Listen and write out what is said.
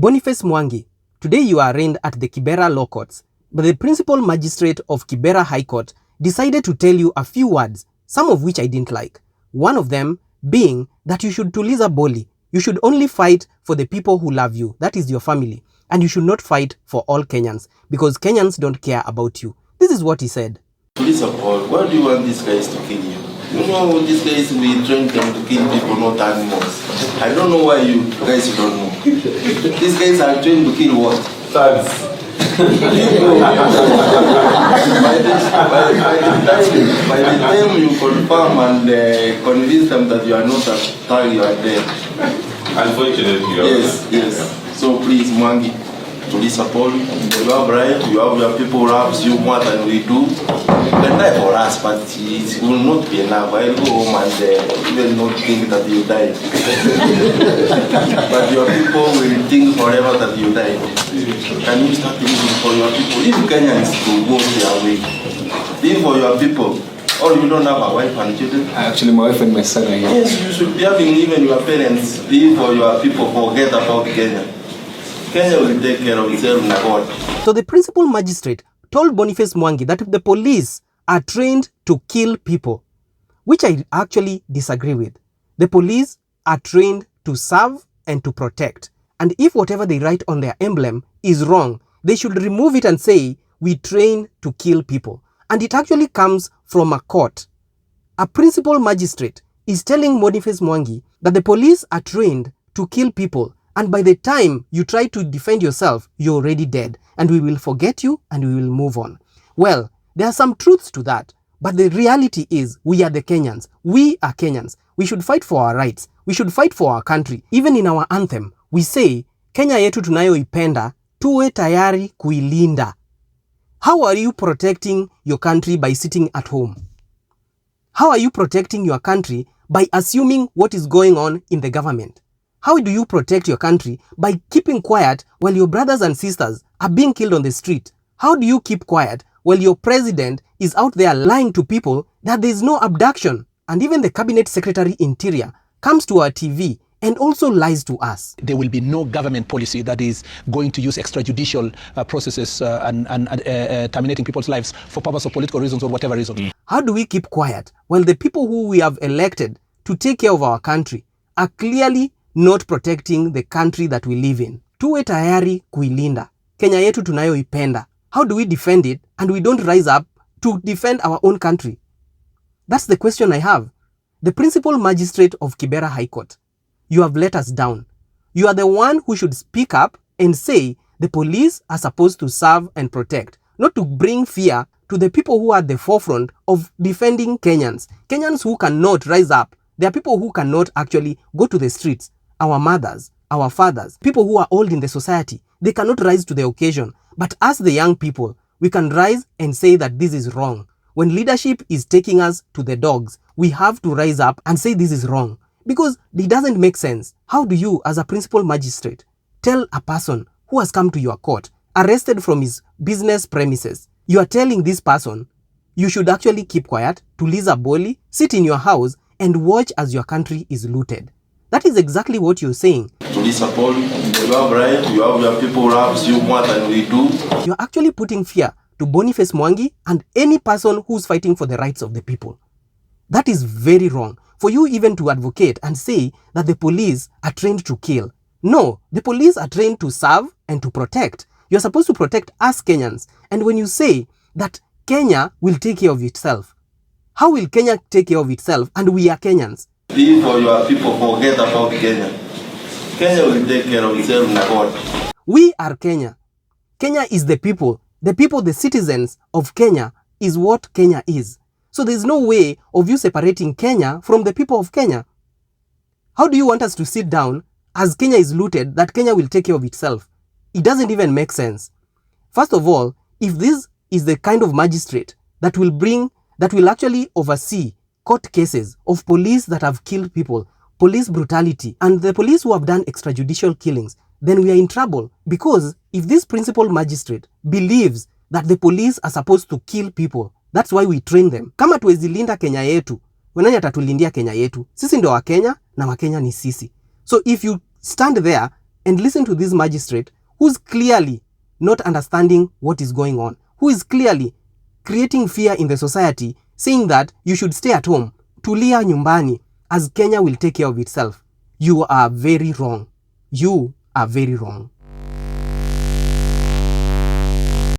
Boniface Mwangi, today you are arraigned at the Kibera law courts, but the principal magistrate of Kibera High Court decided to tell you a few words, some of which I didn't like. One of them being that you should tuliza boli. You should only fight for the people who love you, that is your family, and you should not fight for all Kenyans, because Kenyans don't care about you. This is what he said. Police are called. Why do you want these guys to kill you? You know, these guys, we train them to kill people, not animals. I don't know why you guys don't know. These guys are trained to kill what? Thugs. by the time you confirm and convince them that you are not a thug, you are dead. Unfortunately, yes. So please, Mwangi, police are called. You have right, you have your people who loves you more than we do. You can die for us, but it will not be enough. I'll go home and even not think that you died. But your people will think forever that you died. Can you start thinking for your people? If Kenyans to go their way, live for your people. Or you don't have a wife and children? Actually, my wife and my son are here. Yes, you should be having even your parents live for your people. Forget about Kenya. Kenya will take care of itself in a God. So the principal magistrate told Boniface Mwangi that the police are trained to kill people, which I actually disagree with. The police are trained to serve and to protect. And if whatever they write on their emblem is wrong, they should remove it and say, we train to kill people. And it actually comes from a court. A principal magistrate is telling Boniface Mwangi that the police are trained to kill people, and by the time you try to defend yourself, you're already dead, and we will forget you and we will move on. Well, there are some truths to that, but the reality is we are the Kenyans. We are Kenyans. We should fight for our rights. We should fight for our country. Even in our anthem, we say, Kenya yetu tunayoipenda, tuwe tayari kuilinda. How are you protecting your country by sitting at home? How are you protecting your country by assuming what is going on in the government? How do you protect your country by keeping quiet while your brothers and sisters are being killed on the street? How do you keep quiet while your president is out there lying to people that there is no abduction? And even the cabinet secretary interior comes to our TV and also lies to us. There will be no government policy that is going to use extrajudicial processes and terminating people's lives for purpose of political reasons or whatever reason. How do we keep quiet while the people who we have elected to take care of our country are clearly not protecting the country that we live in? Tuwe tayari kuilinda. Kenya yetu tunayoipenda. How do we defend it and we don't rise up to defend our own country? That's the question I have. The principal magistrate of Kibera High Court, you have let us down. You are the one who should speak up and say the police are supposed to serve and protect, not to bring fear to the people who are at the forefront of defending Kenyans. Kenyans who cannot rise up. There are people who cannot actually go to the streets. Our mothers, our fathers, people who are old in the society, they cannot rise to the occasion. But as the young people, we can rise and say that this is wrong. When leadership is taking us to the dogs, we have to rise up and say this is wrong. Because it doesn't make sense. How do you, as a principal magistrate, tell a person who has come to your court, arrested from his business premises, you are telling this person, you should actually keep quiet, tuliza boli, sit in your house, and watch as your country is looted? That is exactly what you're saying. Police are called. You have right, you have your people who loves you more than we do. You're actually putting fear to Boniface Mwangi and any person who's fighting for the rights of the people. That is very wrong. For you even to advocate and say that the police are trained to kill. No, the police are trained to serve and to protect. You're supposed to protect us Kenyans. And when you say that Kenya will take care of itself, how will Kenya take care of itself and we are Kenyans? Live for your people, forget about Kenya. Kenya will take care of itself in a God. We are Kenya. Kenya is the people. The people, the citizens of Kenya is what Kenya is. So there's no way of you separating Kenya from the people of Kenya. How do you want us to sit down as Kenya is looted that Kenya will take care of itself? It doesn't even make sense. First of all, if this is the kind of magistrate that will actually oversee court cases of police that have killed people, police brutality, and the police who have done extrajudicial killings, then we are in trouble. Because if this principal magistrate believes that the police are supposed to kill people, that's why we train them. Kama tuwezi linda Kenya yetu, nani atatulindia Kenya yetu? Sisi ndo wa Kenya na wa Kenya ni sisi. So if you stand there and listen to this magistrate who's clearly not understanding what is going on, who is clearly creating fear in the society, saying that you should stay at home, tulia nyumbani, as Kenya will take care of itself. You are very wrong. You are very wrong.